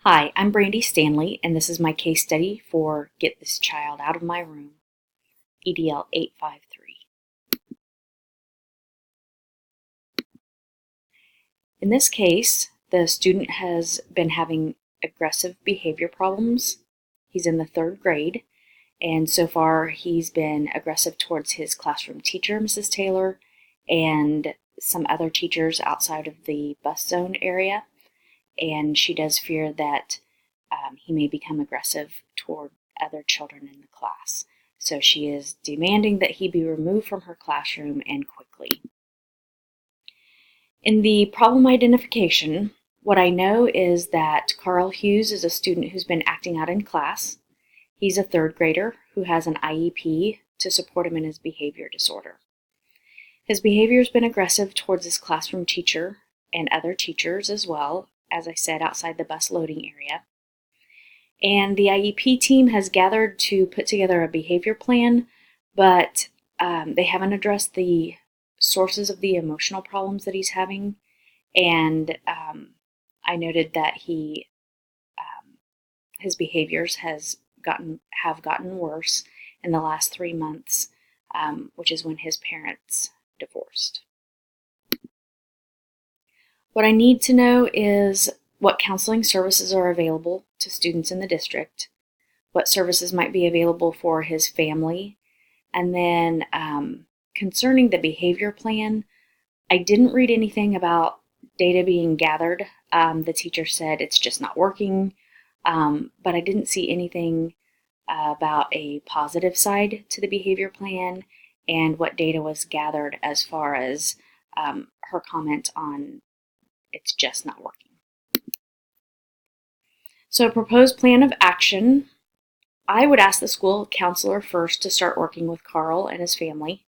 Hi, I'm Brandy Stanley, and this is my case study for Get This Child Out of My Room, EDL 853. In this case, the student has been having aggressive behavior problems. He's in the third grade, and so far he's been aggressive towards his classroom teacher, Mrs. Taylor, and some other teachers outside of the bus zone area. And she does fear that he may become aggressive toward other children in the class. So she is demanding that he be removed from her classroom and quickly. In the problem identification, what I know is that Carl Hughes is a student who's been acting out in class. He's a third grader who has an IEP to support him in his behavior disorder. His behavior has been aggressive towards his classroom teacher and other teachers as well, as I said, outside the bus loading area. And the IEP team has gathered to put together a behavior plan, but they haven't addressed the sources of the emotional problems that he's having. And I noted that his behaviors have gotten worse in the last 3 months, which is when his parents divorced. What I need to know is what counseling services are available to students in the district, what services might be available for his family, and then concerning the behavior plan, I didn't read anything about data being gathered. The teacher said it's just not working, but I didn't see anything about a positive side to the behavior plan and what data was gathered as far as her comment on it's just not working. So a proposed plan of action, I would ask the school counselor first to start working with Carl and his family.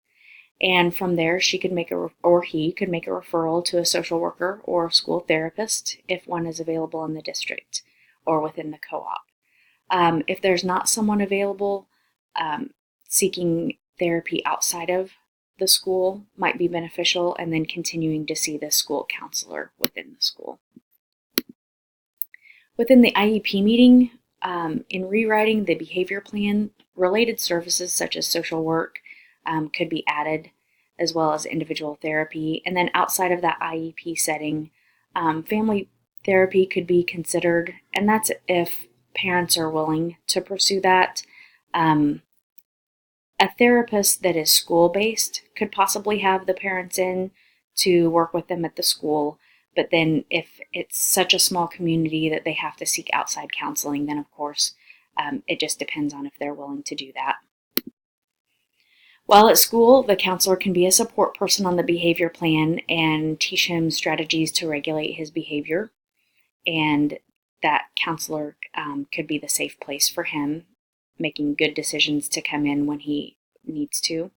And from there, he could make a referral to a social worker or a school therapist if one is available in the district or within the co-op. If there's not someone available, seeking therapy outside of the school might be beneficial, and then continuing to see the school counselor within the school. Within the IEP meeting, in rewriting the behavior plan, related services such as social work could be added, as well as individual therapy. And then outside of that IEP setting, family therapy could be considered, and that's if parents are willing to pursue that. A therapist that is school-based could possibly have the parents in to work with them at the school. But then if it's such a small community that they have to seek outside counseling, then of course it just depends on if they're willing to do that. While at school, the counselor can be a support person on the behavior plan and teach him strategies to regulate his behavior. And that counselor could be the safe place for him, making good decisions to come in when he needs to.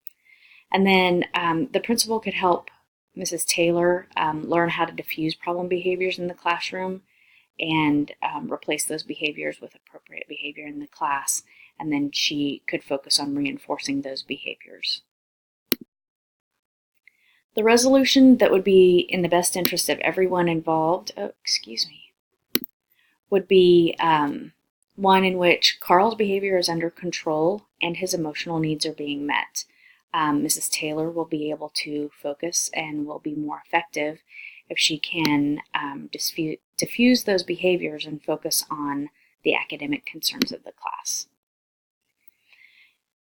And then the principal could help Mrs. Taylor learn how to diffuse problem behaviors in the classroom and replace those behaviors with appropriate behavior in the class. And then she could focus on reinforcing those behaviors. The resolution that would be in the best interest of everyone involved, would be one in which Carl's behavior is under control and his emotional needs are being met. Mrs. Taylor will be able to focus and will be more effective if she can diffuse those behaviors and focus on the academic concerns of the class.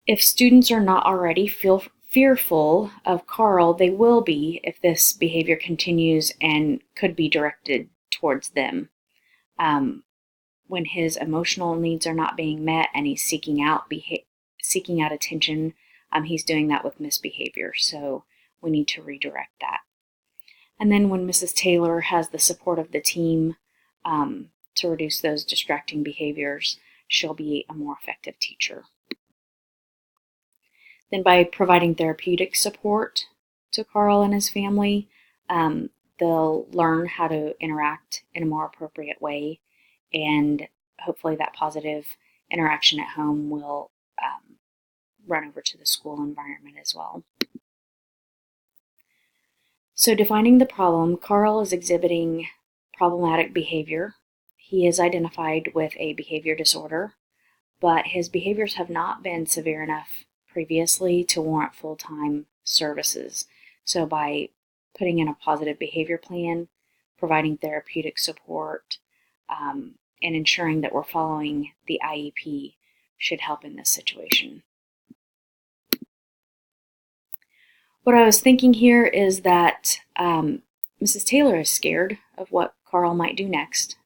If students are not already fearful of Carl, they will be if this behavior continues and could be directed towards them. When his emotional needs are not being met and he's seeking out attention, he's doing that with misbehavior, so we need to redirect that. And then when Mrs. Taylor has the support of the team to reduce those distracting behaviors, she'll be a more effective teacher. Then by providing therapeutic support to Carl and his family, they'll learn how to interact in a more appropriate way, and hopefully that positive interaction at home will run over to the school environment as well. So defining the problem, Carl is exhibiting problematic behavior. He is identified with a behavior disorder, but his behaviors have not been severe enough previously to warrant full-time services. So by putting in a positive behavior plan, providing therapeutic support, and ensuring that we're following the IEP should help in this situation. What I was thinking here is that Mrs. Taylor is scared of what Carl might do next.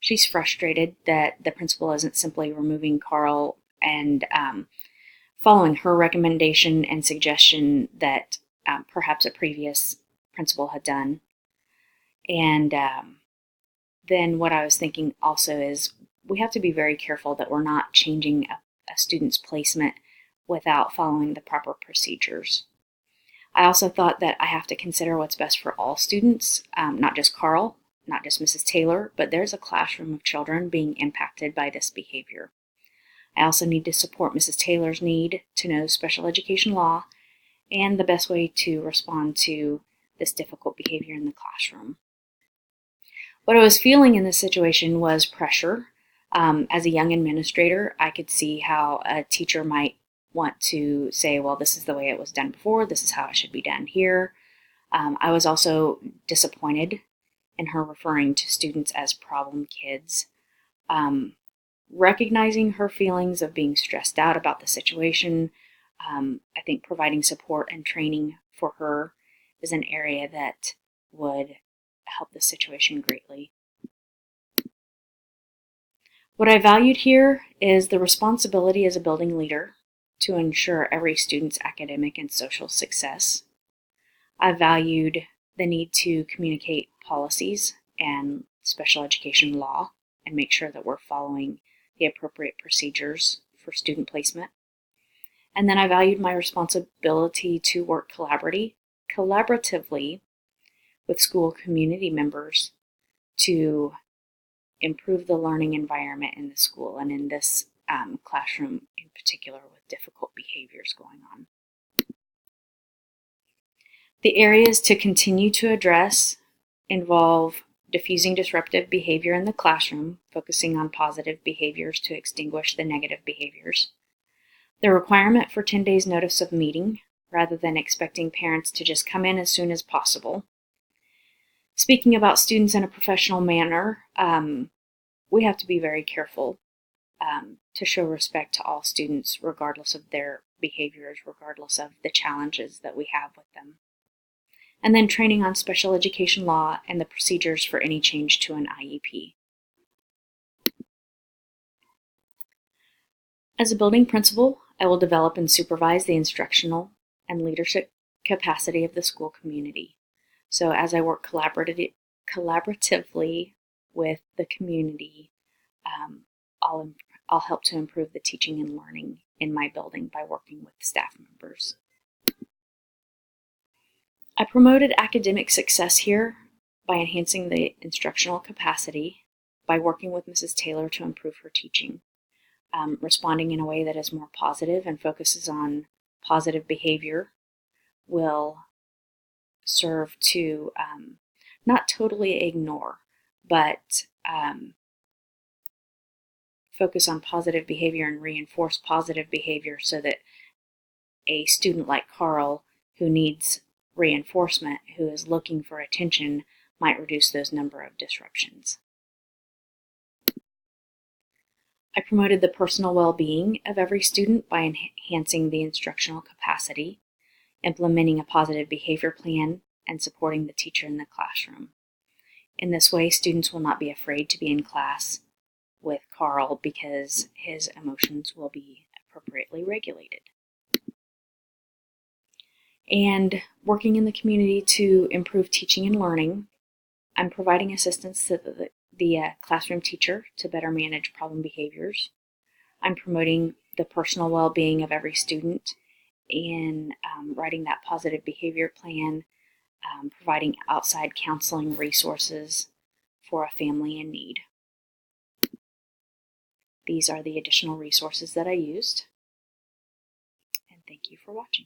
She's frustrated that the principal isn't simply removing Carl and following her recommendation and suggestion that perhaps a previous principal had done. And then what I was thinking also is we have to be very careful that we're not changing a student's placement without following the proper procedures. I also thought that I have to consider what's best for all students, not just Carl, not just Mrs. Taylor, but there's a classroom of children being impacted by this behavior. I also need to support Mrs. Taylor's need to know special education law and the best way to respond to this difficult behavior in the classroom. What I was feeling in this situation was pressure. As a young administrator, I could see how a teacher might want to say, well, this is the way it was done before, this is how it should be done here. I was also disappointed in her referring to students as problem kids. Recognizing her feelings of being stressed out about the situation, I think providing support and training for her is an area that would help the situation greatly. What I valued here is the responsibility as a building leader to ensure every student's academic and social success. I valued the need to communicate policies and special education law and make sure that we're following the appropriate procedures for student placement. And then I valued my responsibility to work collaboratively with school community members to improve the learning environment in the school and in this classroom in particular with difficult behaviors going on. The areas to continue to address involve diffusing disruptive behavior in the classroom, focusing on positive behaviors to extinguish the negative behaviors. The requirement for 10 days notice of meeting rather than expecting parents to just come in as soon as possible. Speaking about students in a professional manner, we have to be very careful to show respect to all students regardless of their behaviors, regardless of the challenges that we have with them. And then training on special education law and the procedures for any change to an IEP. As a building principal, I will develop and supervise the instructional and leadership capacity of the school community. So as I work collaboratively with the community, I'll help to improve the teaching and learning in my building by working with staff members. I promoted academic success here by enhancing the instructional capacity, by working with Mrs. Taylor to improve her teaching, responding in a way that is more positive and focuses on positive behavior will serve to not totally ignore, but focus on positive behavior and reinforce positive behavior so that a student like Carl who needs reinforcement, who is looking for attention, might reduce those number of disruptions. I promoted the personal well-being of every student by enhancing the instructional capacity, implementing a positive behavior plan, and supporting the teacher in the classroom. In this way, students will not be afraid to be in class with Carl because his emotions will be appropriately regulated. And working in the community to improve teaching and learning, I'm providing assistance to the classroom teacher to better manage problem behaviors. I'm promoting the personal well-being of every student in writing that positive behavior plan, providing outside counseling resources for a family in need. These are the additional resources that I used, and thank you for watching.